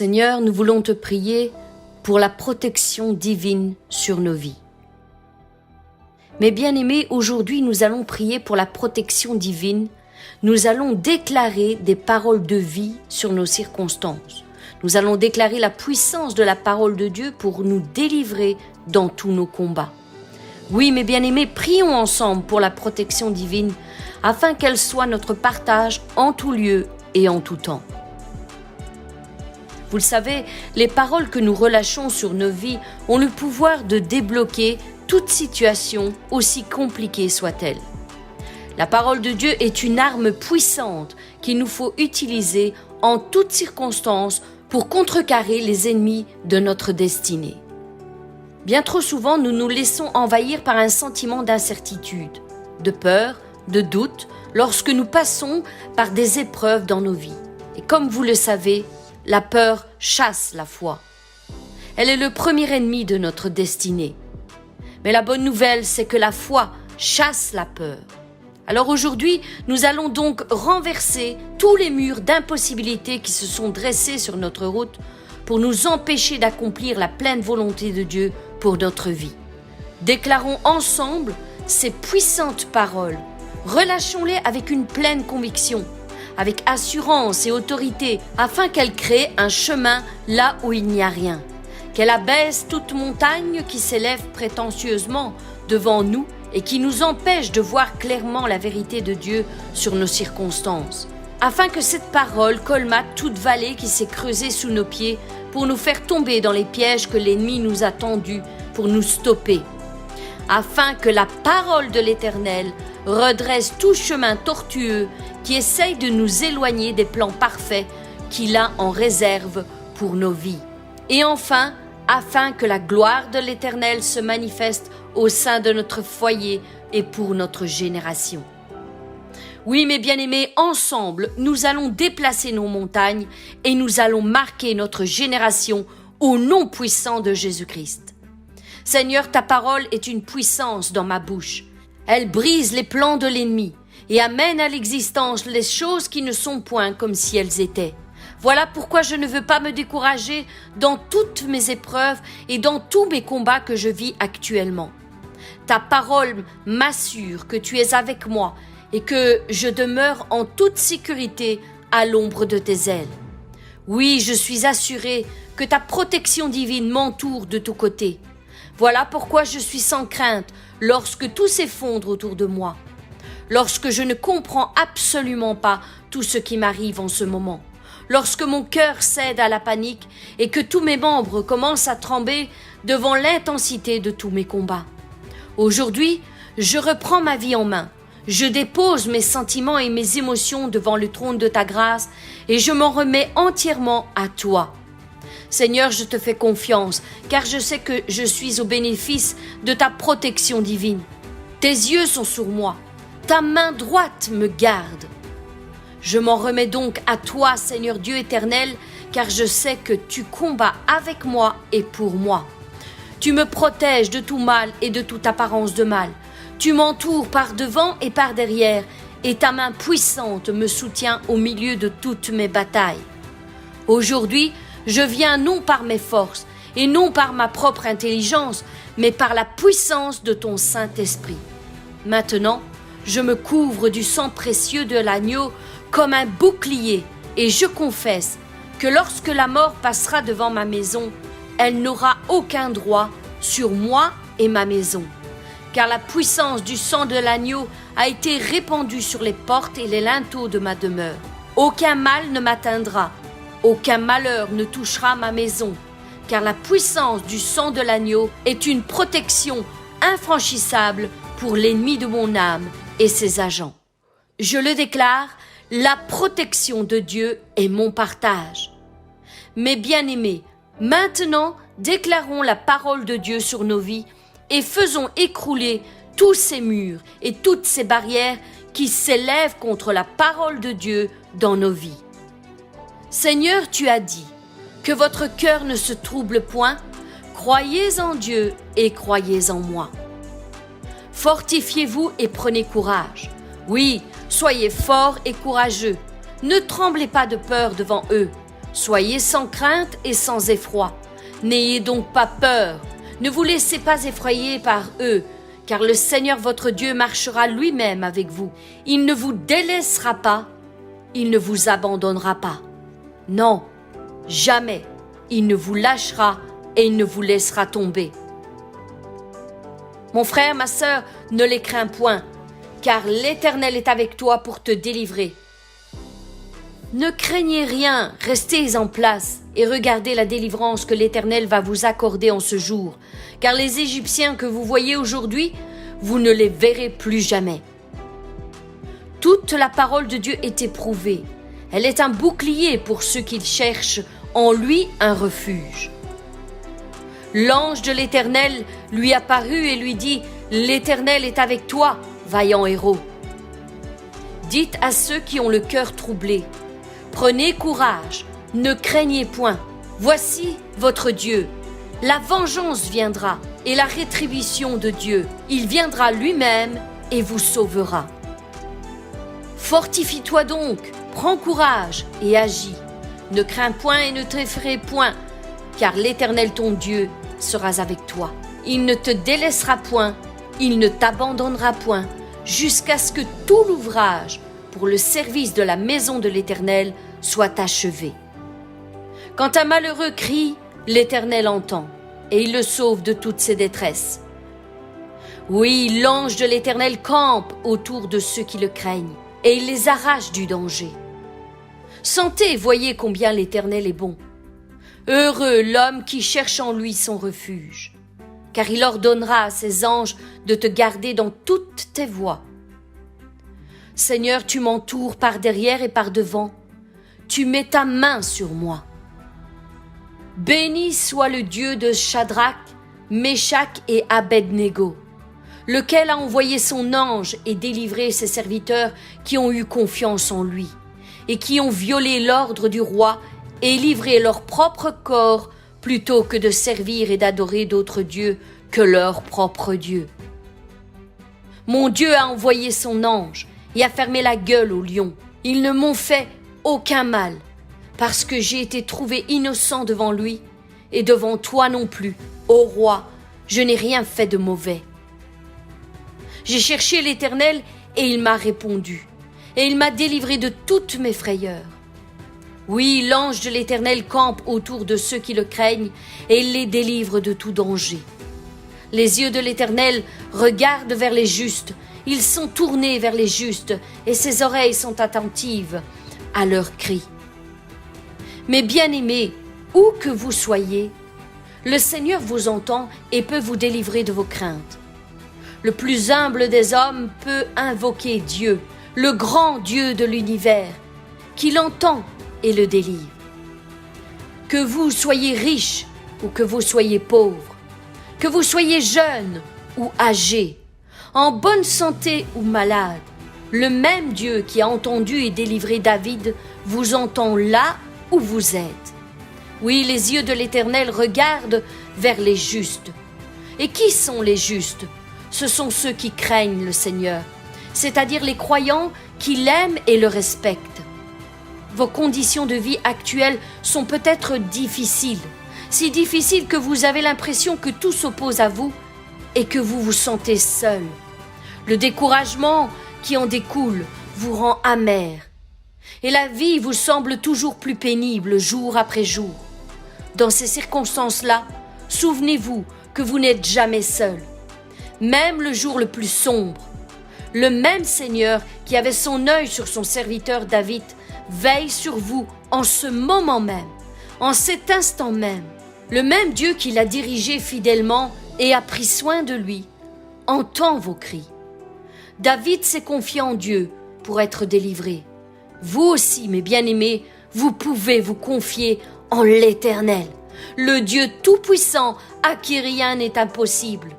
Seigneur, nous voulons te prier pour la protection divine sur nos vies. Mes bien-aimés, aujourd'hui nous allons prier pour la protection divine. Nous allons déclarer des paroles de vie sur nos circonstances. Nous allons déclarer la puissance de la parole de Dieu pour nous délivrer dans tous nos combats. Oui, mes bien-aimés, prions ensemble pour la protection divine afin qu'elle soit notre partage en tout lieu et en tout temps. Vous le savez, les paroles que nous relâchons sur nos vies ont le pouvoir de débloquer toute situation, aussi compliquée soit-elle. La parole de Dieu est une arme puissante qu'il nous faut utiliser en toutes circonstances pour contrecarrer les ennemis de notre destinée. Bien trop souvent, nous nous laissons envahir par un sentiment d'incertitude, de peur, de doute, lorsque nous passons par des épreuves dans nos vies. Et comme vous le savez, la peur chasse la foi. Elle est le premier ennemi de notre destinée. Mais la bonne nouvelle, c'est que la foi chasse la peur. Alors aujourd'hui, nous allons donc renverser tous les murs d'impossibilité qui se sont dressés sur notre route pour nous empêcher d'accomplir la pleine volonté de Dieu pour notre vie. Déclarons ensemble ces puissantes paroles. Relâchons-les avec une pleine conviction, avec assurance et autorité, afin qu'elles créent un chemin là où il n'y a rien. Qu'elle abaisse toute montagne qui s'élève prétentieusement devant nous et qui nous empêche de voir clairement la vérité de Dieu sur nos circonstances. Afin que cette parole colmate toute vallée qui s'est creusée sous nos pieds pour nous faire tomber dans les pièges que l'ennemi nous a tendus pour nous stopper. Afin que la parole de l'Éternel redresse tout chemin tortueux qui essaye de nous éloigner des plans parfaits qu'il a en réserve pour nos vies. Et enfin, afin que la gloire de l'Éternel se manifeste au sein de notre foyer et pour notre génération. Oui, mes bien-aimés, ensemble, nous allons déplacer nos montagnes et nous allons marquer notre génération au nom puissant de Jésus-Christ. Seigneur, ta parole est une puissance dans ma bouche. Elle brise les plans de l'ennemi et amène à l'existence les choses qui ne sont point comme si elles étaient. Voilà pourquoi je ne veux pas me décourager dans toutes mes épreuves et dans tous mes combats que je vis actuellement. Ta parole m'assure que tu es avec moi et que je demeure en toute sécurité à l'ombre de tes ailes. Oui, je suis assurée que ta protection divine m'entoure de tous côtés. Voilà pourquoi je suis sans crainte lorsque tout s'effondre autour de moi, lorsque je ne comprends absolument pas tout ce qui m'arrive en ce moment, lorsque mon cœur cède à la panique et que tous mes membres commencent à trembler devant l'intensité de tous mes combats. Aujourd'hui, je reprends ma vie en main. Je dépose mes sentiments et mes émotions devant le trône de ta grâce et je m'en remets entièrement à toi. Seigneur, je te fais confiance, car je sais que je suis au bénéfice de ta protection divine. Tes yeux sont sur moi, ta main droite me garde. Je m'en remets donc à toi, Seigneur Dieu éternel, car je sais que tu combats avec moi et pour moi. Tu me protèges de tout mal et de toute apparence de mal. Tu m'entoures par devant et par derrière, et ta main puissante me soutient au milieu de toutes mes batailles. Aujourd'hui, je viens non par mes forces et non par ma propre intelligence, mais par la puissance de ton Saint-Esprit. Maintenant, je me couvre du sang précieux de l'agneau comme un bouclier et je confesse que lorsque la mort passera devant ma maison, elle n'aura aucun droit sur moi et ma maison. Car la puissance du sang de l'agneau a été répandue sur les portes et les linteaux de ma demeure. Aucun mal ne m'atteindra, aucun malheur ne touchera ma maison, car la puissance du sang de l'agneau est une protection infranchissable pour l'ennemi de mon âme et ses agents. Je le déclare, la protection de Dieu est mon partage. Mes bien-aimés, maintenant déclarons la parole de Dieu sur nos vies et faisons écrouler tous ces murs et toutes ces barrières qui s'élèvent contre la parole de Dieu dans nos vies. Seigneur, tu as dit que votre cœur ne se trouble point, croyez en Dieu et croyez en moi. Fortifiez-vous et prenez courage. Oui, soyez forts et courageux. Ne tremblez pas de peur devant eux. Soyez sans crainte et sans effroi. N'ayez donc pas peur. Ne vous laissez pas effrayer par eux, car le Seigneur votre Dieu marchera lui-même avec vous. Il ne vous délaissera pas, il ne vous abandonnera pas. Non, jamais, il ne vous lâchera et il ne vous laissera tomber. Mon frère, ma sœur, ne les crains point, car l'Éternel est avec toi pour te délivrer. Ne craignez rien, restez en place et regardez la délivrance que l'Éternel va vous accorder en ce jour, car les Égyptiens que vous voyez aujourd'hui, vous ne les verrez plus jamais. Toute la parole de Dieu est éprouvée. Elle est un bouclier pour ceux qui cherchent en lui un refuge. L'ange de l'Éternel lui apparut et lui dit « L'Éternel est avec toi, vaillant héros. » Dites à ceux qui ont le cœur troublé « Prenez courage, ne craignez point. Voici votre Dieu. La vengeance viendra et la rétribution de Dieu. Il viendra lui-même et vous sauvera. Fortifie-toi donc, prends courage et agis. Ne crains point et ne t'effraie point, car l'Éternel ton Dieu sera avec toi. Il ne te délaissera point, il ne t'abandonnera point, jusqu'à ce que tout l'ouvrage pour le service de la maison de l'Éternel soit achevé. Quand un malheureux crie, l'Éternel entend, et il le sauve de toutes ses détresses. Oui, l'ange de l'Éternel campe autour de ceux qui le craignent, et il les arrache du danger. Sentez et voyez combien l'Éternel est bon. Heureux l'homme qui cherche en lui son refuge, car il ordonnera à ses anges de te garder dans toutes tes voies. Seigneur, tu m'entoures par derrière et par devant, tu mets ta main sur moi. Béni soit le Dieu de Shadrach, Méshach et Abed-Négo, lequel a envoyé son ange et délivré ses serviteurs qui ont eu confiance en lui, et qui ont violé l'ordre du roi et livré leur propre corps plutôt que de servir et d'adorer d'autres dieux que leur propre Dieu. Mon Dieu a envoyé son ange et a fermé la gueule aux lions. Ils ne m'ont fait aucun mal, parce que j'ai été trouvé innocent devant lui, et devant toi non plus, ô roi, je n'ai rien fait de mauvais. J'ai cherché l'Éternel, et il m'a répondu, et il m'a délivré de toutes mes frayeurs. Oui, l'ange de l'Éternel campe autour de ceux qui le craignent, et il les délivre de tout danger. Les yeux de l'Éternel regardent vers les justes, ils sont tournés vers les justes, et ses oreilles sont attentives à leurs cris. Mes bien-aimés, où que vous soyez, le Seigneur vous entend et peut vous délivrer de vos craintes. Le plus humble des hommes peut invoquer Dieu, le grand Dieu de l'univers, qui l'entend et le délivre. Que vous soyez riche ou que vous soyez pauvre, que vous soyez jeune ou âgé, en bonne santé ou malade, le même Dieu qui a entendu et délivré David vous entend là où vous êtes. Oui, les yeux de l'Éternel regardent vers les justes. Et qui sont les justes? Ce sont ceux qui craignent le Seigneur, c'est-à-dire les croyants qui l'aiment et le respectent. Vos conditions de vie actuelles sont peut-être difficiles, si difficiles que vous avez l'impression que tout s'oppose à vous et que vous vous sentez seul. Le découragement qui en découle vous rend amer, et la vie vous semble toujours plus pénible jour après jour. Dans ces circonstances-là, souvenez-vous que vous n'êtes jamais seul, même le jour le plus sombre. Le même Seigneur qui avait son œil sur son serviteur David veille sur vous en ce moment même, en cet instant même. Le même Dieu qui l'a dirigé fidèlement et a pris soin de lui entend vos cris. David s'est confié en Dieu pour être délivré. Vous aussi, mes bien-aimés, vous pouvez vous confier en l'Éternel, le Dieu tout-puissant à qui rien n'est impossible.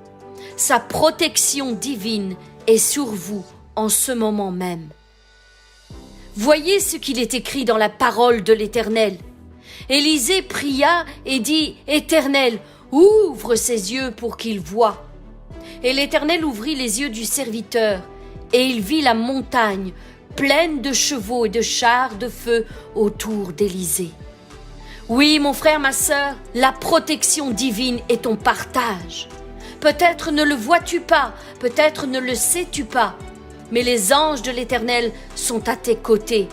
Sa protection divine est sur vous en ce moment même. Voyez ce qu'il est écrit dans la parole de l'Éternel. Élisée pria et dit « Éternel, ouvre ses yeux pour qu'il voie. » Et l'Éternel ouvrit les yeux du serviteur, et il vit la montagne pleine de chevaux et de chars de feu autour d'Élisée. Oui, mon frère, ma sœur, la protection divine est ton partage. Peut-être ne le vois-tu pas, peut-être ne le sais-tu pas, mais les anges de l'Éternel sont à tes côtés.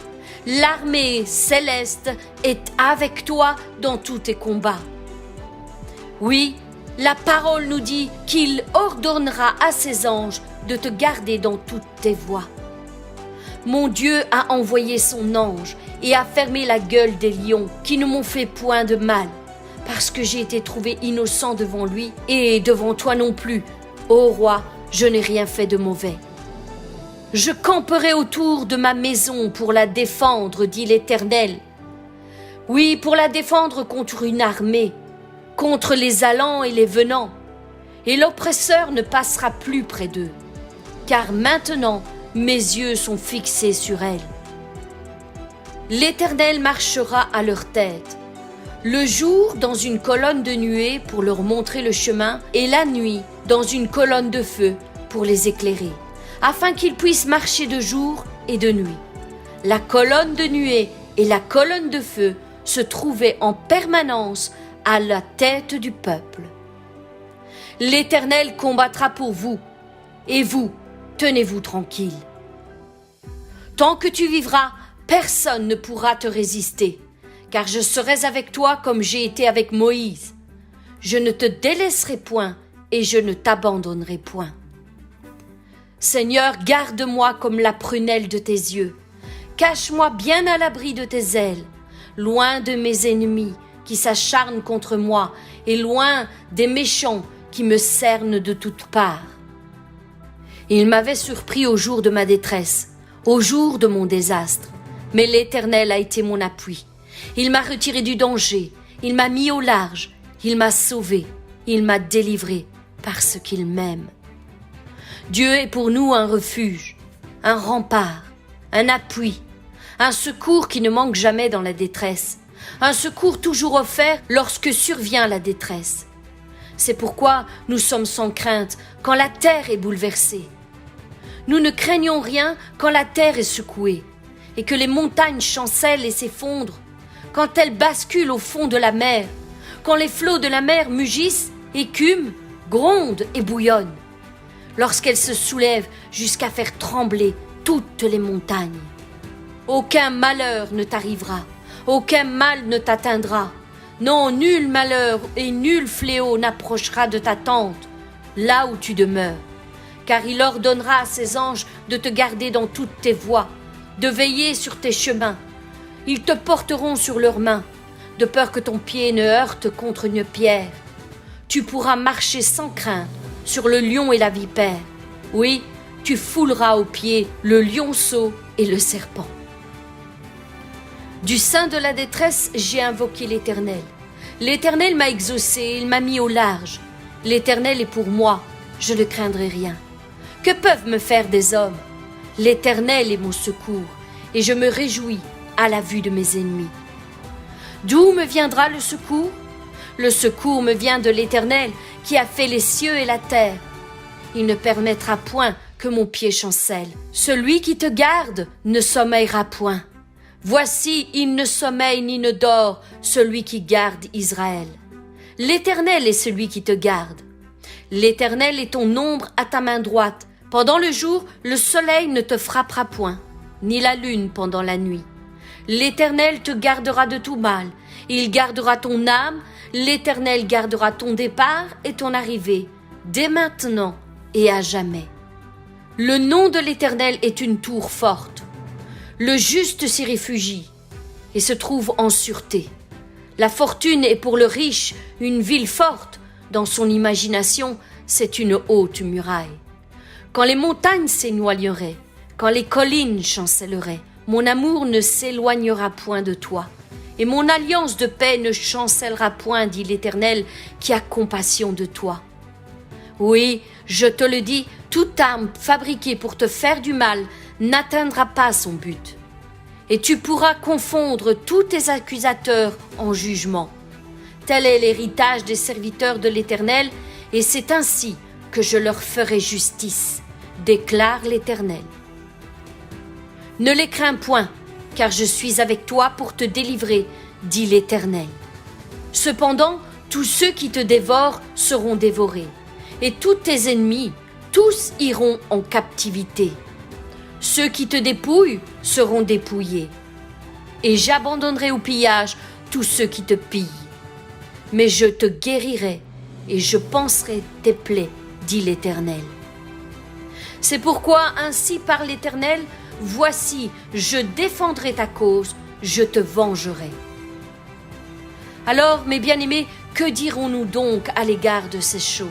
L'armée céleste est avec toi dans tous tes combats. Oui, la parole nous dit qu'il ordonnera à ses anges de te garder dans toutes tes voies. Mon Dieu a envoyé son ange et a fermé la gueule des lions qui ne m'ont fait point de mal, parce que j'ai été trouvé innocent devant lui et devant toi non plus. Ô roi, je n'ai rien fait de mauvais. Je camperai autour de ma maison pour la défendre, dit l'Éternel. Oui, pour la défendre contre une armée, contre les allants et les venants, et l'oppresseur ne passera plus près d'eux, car maintenant mes yeux sont fixés sur elle. L'Éternel marchera à leur tête, le jour dans une colonne de nuée pour leur montrer le chemin, et la nuit dans une colonne de feu pour les éclairer, afin qu'ils puissent marcher de jour et de nuit. La colonne de nuée et la colonne de feu se trouvaient en permanence à la tête du peuple. L'Éternel combattra pour vous, et vous, tenez-vous tranquille. Tant que tu vivras, personne ne pourra te résister, car je serai avec toi comme j'ai été avec Moïse. Je ne te délaisserai point et je ne t'abandonnerai point. Seigneur, garde-moi comme la prunelle de tes yeux. Cache-moi bien à l'abri de tes ailes, loin de mes ennemis qui s'acharnent contre moi et loin des méchants qui me cernent de toutes parts. Il m'avait surpris au jour de ma détresse, au jour de mon désastre, mais l'Éternel a été mon appui. Il m'a retiré du danger, il m'a mis au large, il m'a sauvé, il m'a délivré parce qu'il m'aime. Dieu est pour nous un refuge, un rempart, un appui, un secours qui ne manque jamais dans la détresse, un secours toujours offert lorsque survient la détresse. C'est pourquoi nous sommes sans crainte quand la terre est bouleversée. Nous ne craignons rien quand la terre est secouée et que les montagnes chancellent et s'effondrent, quand elles basculent au fond de la mer, quand les flots de la mer mugissent, écument, grondent et bouillonnent, lorsqu'elles se soulèvent jusqu'à faire trembler toutes les montagnes. Aucun malheur ne t'arrivera, aucun mal ne t'atteindra. Non, nul malheur et nul fléau n'approchera de ta tente, là où tu demeures, car il ordonnera à ses anges de te garder dans toutes tes voies, de veiller sur tes chemins. Ils te porteront sur leurs mains, de peur que ton pied ne heurte contre une pierre. Tu pourras marcher sans crainte sur le lion et la vipère. Oui, tu fouleras aux pieds le lionceau et le serpent. Du sein de la détresse, j'ai invoqué l'Éternel. L'Éternel m'a exaucé, il m'a mis au large. L'Éternel est pour moi, je ne craindrai rien. Que peuvent me faire des hommes? L'Éternel est mon secours, et je me réjouis à la vue de mes ennemis. D'où me viendra le secours? Le secours me vient de l'Éternel, qui a fait les cieux et la terre. Il ne permettra point que mon pied chancelle. Celui qui te garde ne sommeillera point. Voici, il ne sommeille ni ne dort, celui qui garde Israël. L'Éternel est celui qui te garde. L'Éternel est ton ombre à ta main droite. Pendant le jour, le soleil ne te frappera point, ni la lune pendant la nuit. L'Éternel te gardera de tout mal. Il gardera ton âme. L'Éternel gardera ton départ et ton arrivée, dès maintenant et à jamais. Le nom de l'Éternel est une tour forte. Le juste s'y réfugie et se trouve en sûreté. La fortune est pour le riche une ville forte. Dans son imagination, c'est une haute muraille. Quand les montagnes s'éloigneraient, quand les collines chancelleraient, mon amour ne s'éloignera point de toi. Et mon alliance de paix ne chancellera point, dit l'Éternel, qui a compassion de toi. Oui, je te le dis, toute arme fabriquée pour te faire du mal n'atteindra pas son but. Et tu pourras confondre tous tes accusateurs en jugement. Tel est l'héritage des serviteurs de l'Éternel, et c'est ainsi que je leur ferai justice, déclare l'Éternel. Ne les crains point, car je suis avec toi pour te délivrer, dit l'Éternel. Cependant, tous ceux qui te dévorent seront dévorés, et tous tes ennemis, tous iront en captivité. Ceux qui te dépouillent seront dépouillés, et j'abandonnerai au pillage tous ceux qui te pillent. Mais je te guérirai, et je panserai tes plaies, dit l'Éternel. C'est pourquoi ainsi parle l'Éternel, voici, je défendrai ta cause, je te vengerai. Alors, mes bien-aimés, que dirons-nous donc à l'égard de ces choses?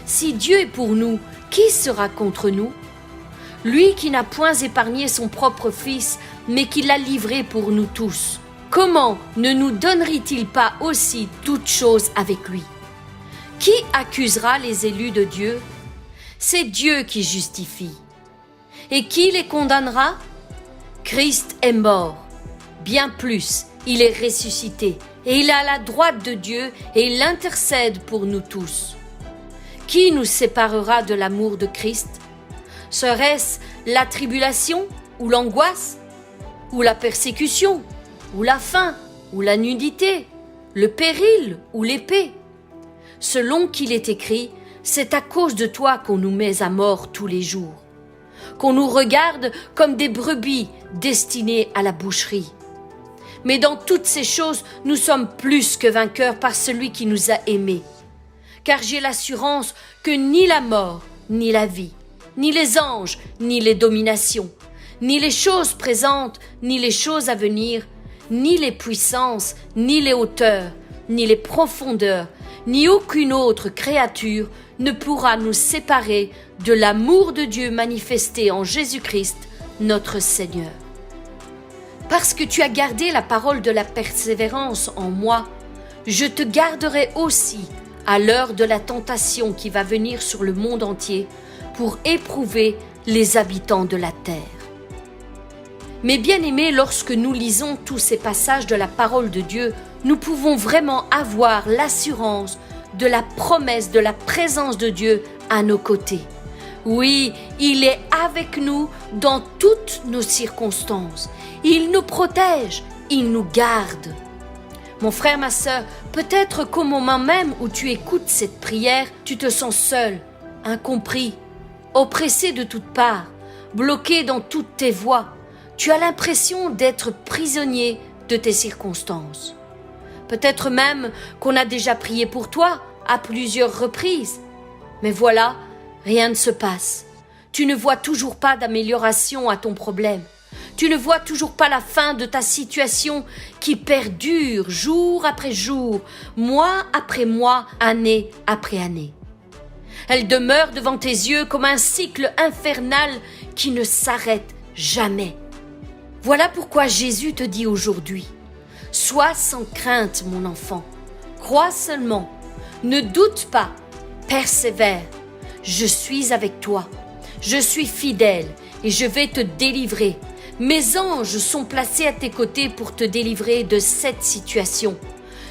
Si Dieu est pour nous, qui sera contre nous? Lui qui n'a point épargné son propre Fils, mais qui l'a livré pour nous tous, comment ne nous donnerait-il pas aussi toutes choses avec lui? Qui accusera les élus de Dieu? C'est Dieu qui justifie. Et qui les condamnera? Christ est mort. Bien plus, il est ressuscité, et il est à la droite de Dieu, et il intercède pour nous tous. Qui nous séparera de l'amour de Christ? Serait-ce la tribulation, ou l'angoisse, ou la persécution, ou la faim, ou la nudité, le péril, ou l'épée? Selon qu'il est écrit, c'est à cause de toi qu'on nous met à mort tous les jours, qu'on nous regarde comme des brebis destinées à la boucherie. Mais dans toutes ces choses, nous sommes plus que vainqueurs par celui qui nous a aimés. Car j'ai l'assurance que ni la mort, ni la vie, ni les anges, ni les dominations, ni les choses présentes, ni les choses à venir, ni les puissances, ni les hauteurs, ni les profondeurs, ni aucune autre créature ne pourra nous séparer de l'amour de Dieu manifesté en Jésus-Christ, notre Seigneur. Parce que tu as gardé la parole de la persévérance en moi, je te garderai aussi à l'heure de la tentation qui va venir sur le monde entier pour éprouver les habitants de la terre. Mais bien-aimés, lorsque nous lisons tous ces passages de la parole de Dieu, nous pouvons vraiment avoir l'assurance de la promesse de la présence de Dieu à nos côtés. Oui, il est avec nous dans toutes nos circonstances. Il nous protège, il nous garde. Mon frère, ma sœur, peut-être qu'au moment même où tu écoutes cette prière, tu te sens seul, incompris, oppressé de toutes parts, bloqué dans toutes tes voies. Tu as l'impression d'être prisonnier de tes circonstances. Peut-être même qu'on a déjà prié pour toi à plusieurs reprises. Mais voilà, rien ne se passe. Tu ne vois toujours pas d'amélioration à ton problème. Tu ne vois toujours pas la fin de ta situation qui perdure jour après jour, mois après mois, année après année. Elle demeure devant tes yeux comme un cycle infernal qui ne s'arrête jamais. Voilà pourquoi Jésus te dit aujourd'hui: sois sans crainte, mon enfant. Crois seulement. Ne doute pas. Persévère. Je suis avec toi. Je suis fidèle et je vais te délivrer. Mes anges sont placés à tes côtés pour te délivrer de cette situation.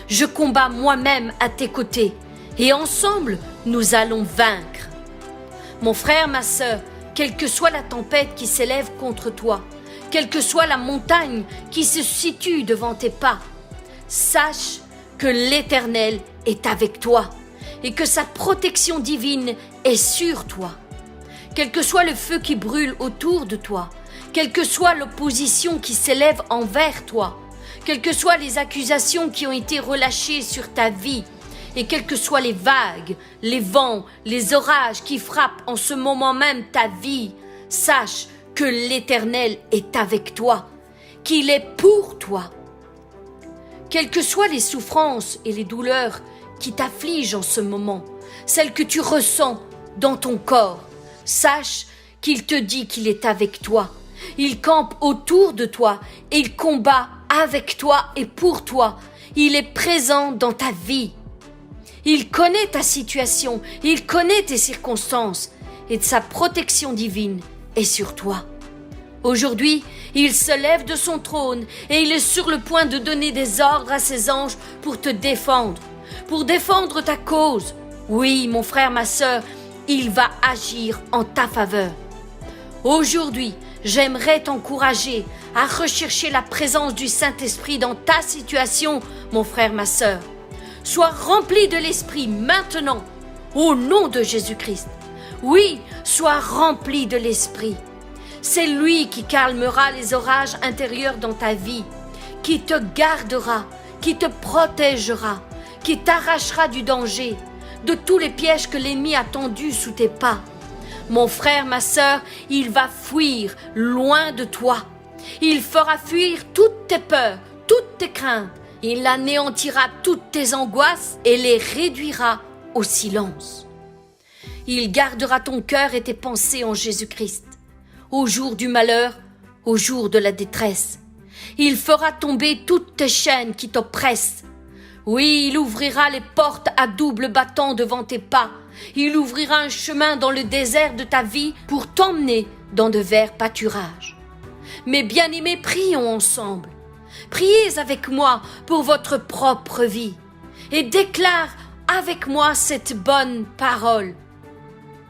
Je combats moi-même à tes côtés et ensemble, nous allons vaincre. Mon frère, ma sœur, quelle que soit la tempête qui s'élève contre toi, quelle que soit la montagne qui se situe devant tes pas, sache que l'Éternel est avec toi et que sa protection divine est sur toi. Quel que soit le feu qui brûle autour de toi, quelle que soit l'opposition qui s'élève envers toi, quelles que soient les accusations qui ont été relâchées sur ta vie, et quelles que soient les vagues, les vents, les orages qui frappent en ce moment même ta vie, sache que l'Éternel est avec toi, qu'il est pour toi. Quelles que soient les souffrances et les douleurs qui t'affligent en ce moment, celles que tu ressens dans ton corps, sache qu'il te dit qu'il est avec toi. Il campe autour de toi et il combat avec toi et pour toi. Il est présent dans ta vie. Il connaît ta situation, il connaît tes circonstances et sa protection divine est sur toi. Aujourd'hui, il se lève de son trône et il est sur le point de donner des ordres à ses anges pour te défendre, pour défendre ta cause. Oui, mon frère, ma sœur, il va agir en ta faveur. Aujourd'hui, j'aimerais t'encourager à rechercher la présence du Saint-Esprit dans ta situation, mon frère, ma sœur. sois rempli de l'Esprit maintenant, au nom de Jésus-Christ. Oui, sois rempli de l'Esprit. C'est lui qui calmera les orages intérieurs dans ta vie, qui te gardera, qui te protégera, qui t'arrachera du danger, de tous les pièges que l'ennemi a tendus sous tes pas. Mon frère, ma sœur, il va fuir loin de toi. Il fera fuir toutes tes peurs, toutes tes craintes. Il anéantira toutes tes angoisses et les réduira au silence. Il gardera ton cœur et tes pensées en Jésus-Christ, au jour du malheur, au jour de la détresse. Il fera tomber toutes tes chaînes qui t'oppressent. Oui, il ouvrira les portes à double battant devant tes pas. Il ouvrira un chemin dans le désert de ta vie pour t'emmener dans de verts pâturages. Mes bien-aimés, prions ensemble. Priez avec moi pour votre propre vie et déclare avec moi cette bonne parole.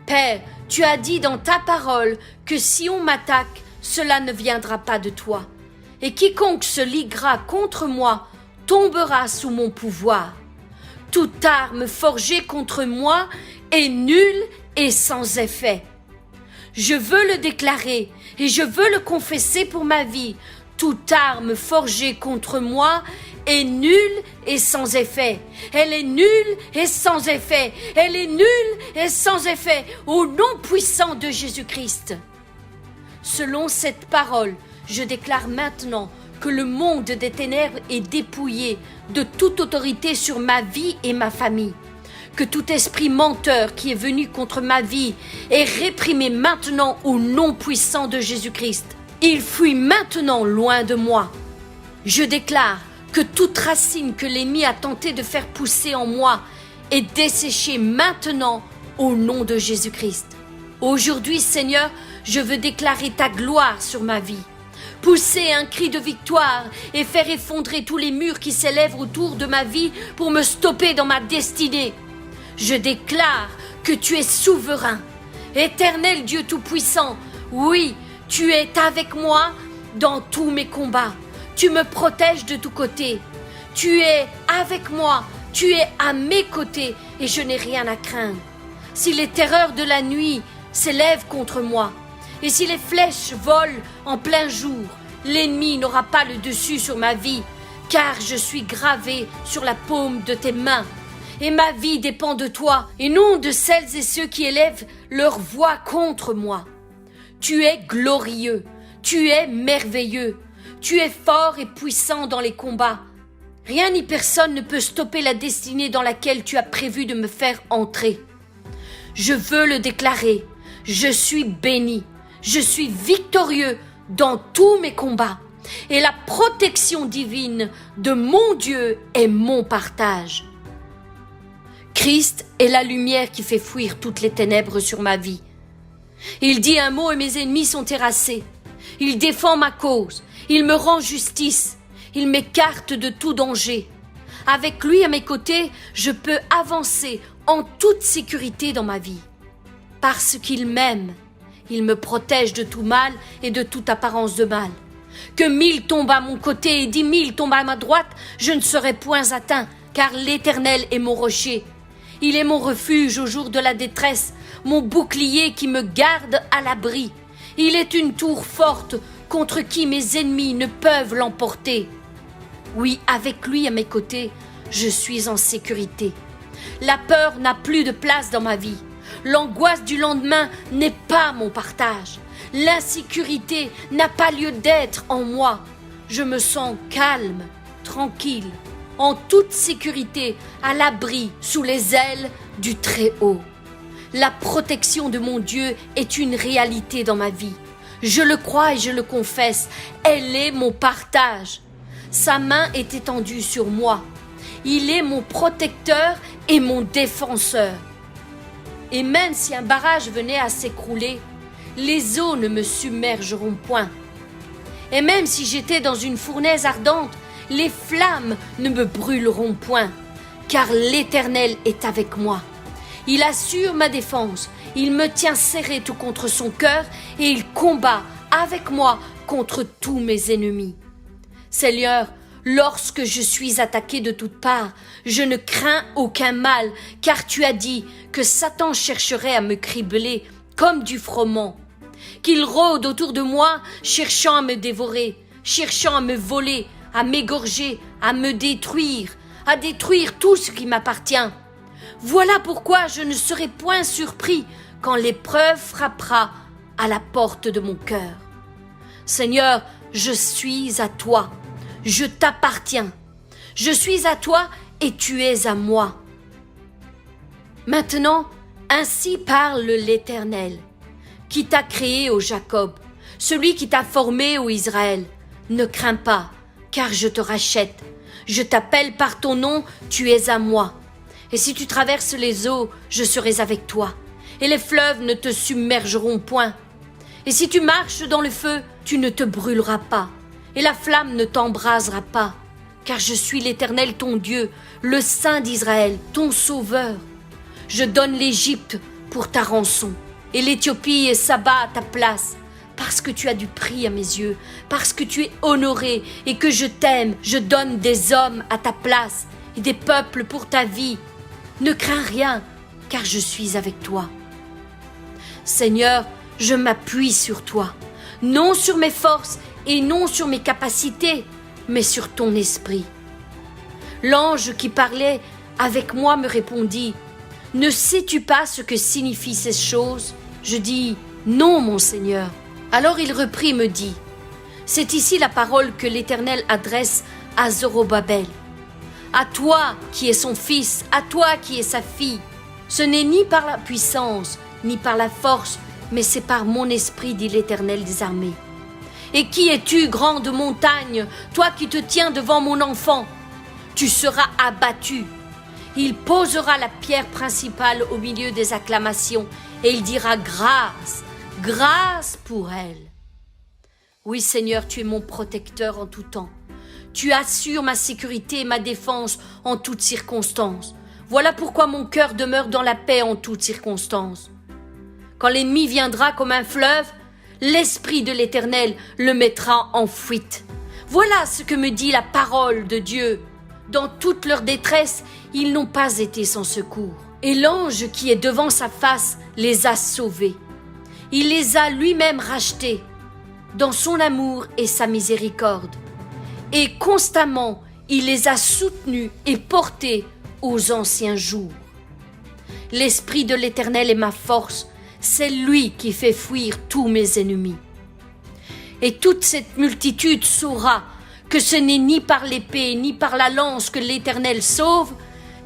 Père, tu as dit dans ta parole que si on m'attaque, cela ne viendra pas de toi. Et quiconque se liguera contre moi tombera sous mon pouvoir. Toute arme forgée contre moi est nulle et sans effet. Je veux le déclarer et je veux le confesser pour ma vie. Toute arme forgée contre moi est nulle et sans effet. Elle est nulle et sans effet. Elle est nulle et sans effet. Au nom puissant de Jésus-Christ. Selon cette parole, je déclare maintenant que le monde des ténèbres est dépouillé de toute autorité sur ma vie et ma famille. Que tout esprit menteur qui est venu contre ma vie est réprimé maintenant au nom puissant de Jésus-Christ. Il fuit maintenant loin de moi. Je déclare que toute racine que l'ennemi a tenté de faire pousser en moi est desséchée maintenant au nom de Jésus-Christ. Aujourd'hui, Seigneur, je veux déclarer ta gloire sur ma vie. Pousser un cri de victoire et faire effondrer tous les murs qui s'élèvent autour de ma vie pour me stopper dans ma destinée. Je déclare que tu es souverain, éternel Dieu Tout-Puissant. Oui, tu es avec moi dans tous mes combats. Tu me protèges de tous côtés. Tu es avec moi, tu es à mes côtés et je n'ai rien à craindre. Si les terreurs de la nuit s'élèvent contre moi, et si les flèches volent en plein jour, l'ennemi n'aura pas le dessus sur ma vie, car je suis gravé sur la paume de tes mains. Et ma vie dépend de toi, et non de celles et ceux qui élèvent leur voix contre moi. Tu es glorieux, tu es merveilleux, tu es fort et puissant dans les combats. Rien ni personne ne peut stopper la destinée dans laquelle tu as prévu de me faire entrer. Je veux le déclarer, je suis béni. Je suis victorieux dans tous mes combats et la protection divine de mon Dieu est mon partage. Christ est la lumière qui fait fuir toutes les ténèbres sur ma vie. Il dit un mot et mes ennemis sont terrassés. Il défend ma cause, il me rend justice, il m'écarte de tout danger. Avec lui à mes côtés, je peux avancer en toute sécurité dans ma vie. Parce qu'il m'aime, il me protège de tout mal et de toute apparence de mal. Que 1000 tombent à mon côté et 10 000 tombent à ma droite, je ne serai point atteint, car l'Éternel est mon rocher. Il est mon refuge au jour de la détresse, mon bouclier qui me garde à l'abri. Il est une tour forte contre qui mes ennemis ne peuvent l'emporter. Oui, avec lui à mes côtés, je suis en sécurité. La peur n'a plus de place dans ma vie. L'angoisse du lendemain n'est pas mon partage. L'insécurité n'a pas lieu d'être en moi. Je me sens calme, tranquille, en toute sécurité, à l'abri, sous les ailes du Très-Haut. La protection de mon Dieu est une réalité dans ma vie. Je le crois et je le confesse, elle est mon partage. Sa main est étendue sur moi. Il est mon protecteur et mon défenseur. Et même si un barrage venait à s'écrouler, les eaux ne me submergeront point. Et même si j'étais dans une fournaise ardente, les flammes ne me brûleront point, car l'Éternel est avec moi. Il assure ma défense, il me tient serré tout contre son cœur et il combat avec moi contre tous mes ennemis. Seigneur, Lorsque je suis attaqué de toutes parts, je ne crains aucun mal, car tu as dit que Satan chercherait à me cribler comme du froment, qu'il rôde autour de moi, cherchant à me dévorer, cherchant à me voler, à m'égorger, à me détruire, à détruire tout ce qui m'appartient. Voilà pourquoi je ne serai point surpris quand l'épreuve frappera à la porte de mon cœur. Seigneur, je suis à toi, je t'appartiens, je suis à toi et tu es à moi. Maintenant, ainsi parle l'Éternel, qui t'a créé, ô Jacob, celui qui t'a formé, ô Israël. Ne crains pas, car je te rachète. Je t'appelle par ton nom, tu es à moi. Et si tu traverses les eaux, je serai avec toi, et les fleuves ne te submergeront point. Et si tu marches dans le feu, tu ne te brûleras pas, et la flamme ne t'embrasera pas, car je suis l'Éternel ton Dieu, le Saint d'Israël, ton Sauveur. Je donne l'Égypte pour ta rançon, et l'Éthiopie et Saba à ta place, parce que tu as du prix à mes yeux, parce que tu es honoré et que je t'aime, je donne des hommes à ta place et des peuples pour ta vie. Ne crains rien, car je suis avec toi. Seigneur, je m'appuie sur toi, non sur mes forces et non sur mes capacités, mais sur ton esprit. L'ange qui parlait avec moi me répondit, « Ne sais-tu pas ce que signifient ces choses ?» Je dis, « Non, mon Seigneur. » Alors il reprit et me dit, « C'est ici la parole que l'Éternel adresse à Zorobabel. À toi qui es son fils, à toi qui es sa fille. Ce n'est ni par la puissance, ni par la force, mais c'est par mon esprit, dit l'Éternel des armées. Et qui es-tu, grande montagne, toi qui te tiens devant mon enfant? Tu seras abattu. Il posera la pierre principale au milieu des acclamations, et il dira grâce, grâce pour elle. Oui, Seigneur, tu es mon protecteur en tout temps. Tu assures ma sécurité et ma défense en toutes circonstances. Voilà pourquoi mon cœur demeure dans la paix en toutes circonstances. Quand l'ennemi viendra comme un fleuve, l'Esprit de l'Éternel le mettra en fuite. Voilà ce que me dit la parole de Dieu. Dans toute leur détresse, ils n'ont pas été sans secours. Et l'ange qui est devant sa face les a sauvés. Il les a lui-même rachetés dans son amour et sa miséricorde. Et constamment, il les a soutenus et portés aux anciens jours. L'Esprit de l'Éternel est ma force, c'est lui qui fait fuir tous mes ennemis. Et toute cette multitude saura que ce n'est ni par l'épée ni par la lance que l'Éternel sauve,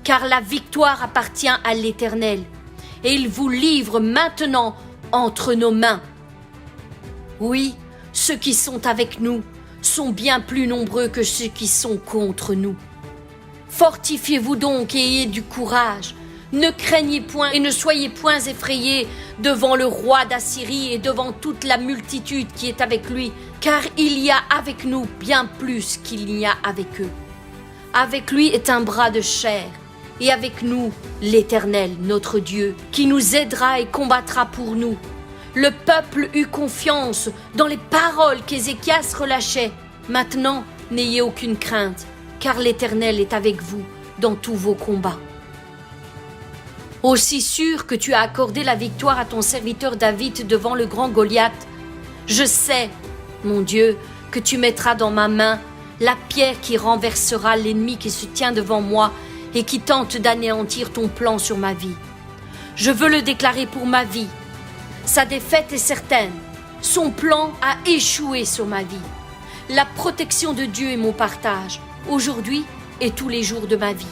car la victoire appartient à l'Éternel, et il vous livre maintenant entre nos mains. Oui, ceux qui sont avec nous sont bien plus nombreux que ceux qui sont contre nous. Fortifiez-vous donc et ayez du courage. Ne craignez point et ne soyez point effrayés devant le roi d'Assyrie et devant toute la multitude qui est avec lui, car il y a avec nous bien plus qu'il n'y a avec eux. Avec lui est un bras de chair, et avec nous l'Éternel, notre Dieu, qui nous aidera et combattra pour nous. Le peuple eut confiance dans les paroles qu'Ézéchias relâchait. Maintenant, n'ayez aucune crainte, car l'Éternel est avec vous dans tous vos combats. Aussi sûr que tu as accordé la victoire à ton serviteur David devant le grand Goliath, je sais, mon Dieu, que tu mettras dans ma main la pierre qui renversera l'ennemi qui se tient devant moi et qui tente d'anéantir ton plan sur ma vie. Je veux le déclarer pour ma vie. Sa défaite est certaine. Son plan a échoué sur ma vie. La protection de Dieu est mon partage, aujourd'hui et tous les jours de ma vie.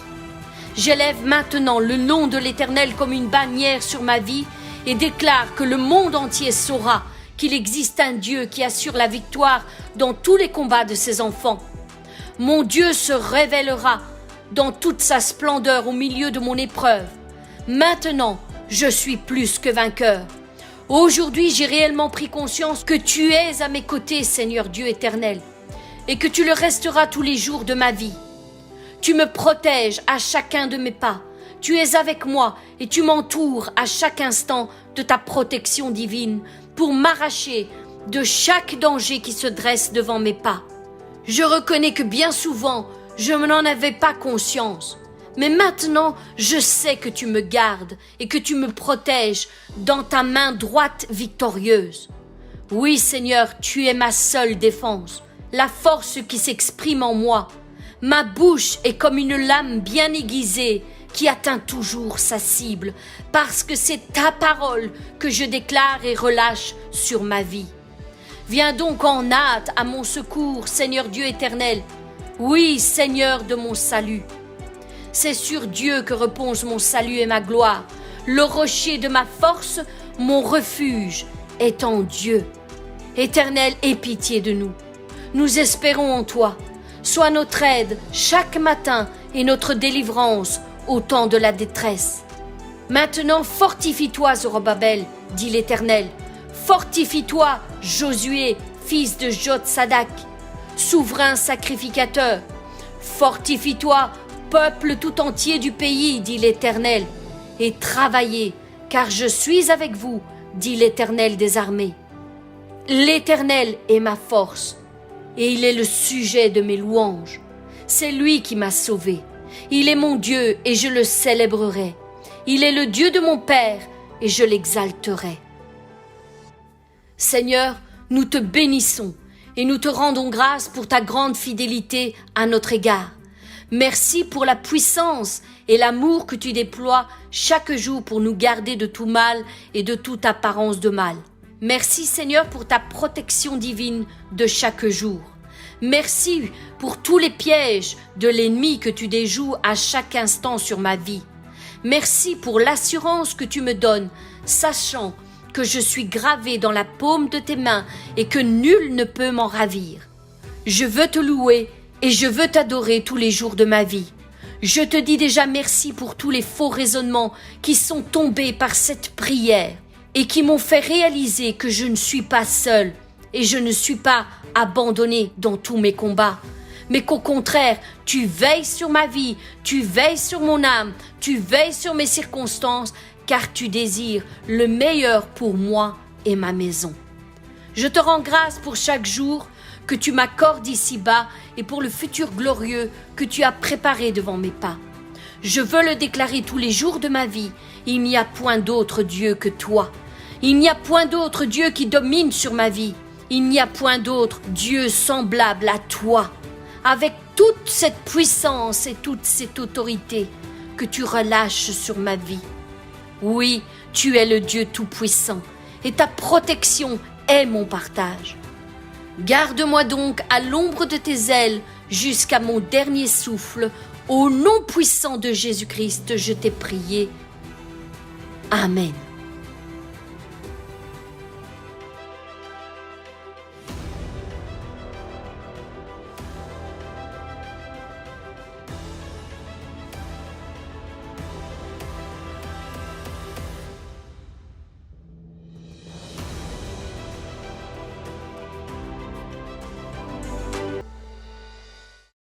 J'élève maintenant le nom de l'Éternel comme une bannière sur ma vie et déclare que le monde entier saura qu'il existe un Dieu qui assure la victoire dans tous les combats de ses enfants. Mon Dieu se révélera dans toute sa splendeur au milieu de mon épreuve. Maintenant, je suis plus que vainqueur. Aujourd'hui, j'ai réellement pris conscience que tu es à mes côtés, Seigneur Dieu éternel, et que tu le resteras tous les jours de ma vie. Tu me protèges à chacun de mes pas. Tu es avec moi et tu m'entoures à chaque instant de ta protection divine pour m'arracher de chaque danger qui se dresse devant mes pas. Je reconnais que bien souvent, je n'en avais pas conscience. Mais maintenant, je sais que tu me gardes et que tu me protèges dans ta main droite victorieuse. Oui, Seigneur, tu es ma seule défense, la force qui s'exprime en moi. Ma bouche est comme une lame bien aiguisée qui atteint toujours sa cible, parce que c'est ta parole que je déclare et relâche sur ma vie. Viens donc en hâte à mon secours, Seigneur Dieu éternel. Oui, Seigneur de mon salut. C'est sur Dieu que repose mon salut et ma gloire. Le rocher de ma force, mon refuge, est en Dieu. Éternel, aie pitié de nous. Nous espérons en toi. Sois notre aide chaque matin et notre délivrance au temps de la détresse. Maintenant, fortifie-toi, Zorobabel, dit l'Éternel. Fortifie-toi, Josué, fils de Jotsadak, souverain sacrificateur. Fortifie-toi, peuple tout entier du pays, dit l'Éternel, et travaillez, car je suis avec vous, dit l'Éternel des armées. L'Éternel est ma force, et il est le sujet de mes louanges. C'est lui qui m'a sauvé. Il est mon Dieu, et je le célébrerai. Il est le Dieu de mon Père, et je l'exalterai. Seigneur, nous te bénissons, et nous te rendons grâce pour ta grande fidélité à notre égard. Merci pour la puissance et l'amour que tu déploies chaque jour pour nous garder de tout mal et de toute apparence de mal. Merci Seigneur pour ta protection divine de chaque jour. Merci pour tous les pièges de l'ennemi que tu déjoues à chaque instant sur ma vie. Merci pour l'assurance que tu me donnes, sachant que je suis gravé dans la paume de tes mains et que nul ne peut m'en ravir. Je veux te louer et je veux t'adorer tous les jours de ma vie. Je te dis déjà merci pour tous les faux raisonnements qui sont tombés par cette prière et qui m'ont fait réaliser que je ne suis pas seul et je ne suis pas abandonné dans tous mes combats, mais qu'au contraire, tu veilles sur ma vie, tu veilles sur mon âme, tu veilles sur mes circonstances, car tu désires le meilleur pour moi et ma maison. Je te rends grâce pour chaque jour que tu m'accordes ici-bas et pour le futur glorieux que tu as préparé devant mes pas. Je veux le déclarer tous les jours de ma vie. Il n'y a point d'autre Dieu que toi. Il n'y a point d'autre Dieu qui domine sur ma vie. Il n'y a point d'autre Dieu semblable à toi. Avec toute cette puissance et toute cette autorité que tu relâches sur ma vie. Oui, tu es le Dieu tout-puissant et ta protection est mon partage. Garde-moi donc à l'ombre de tes ailes jusqu'à mon dernier souffle. Au nom puissant de Jésus-Christ, je t'ai prié. Amen.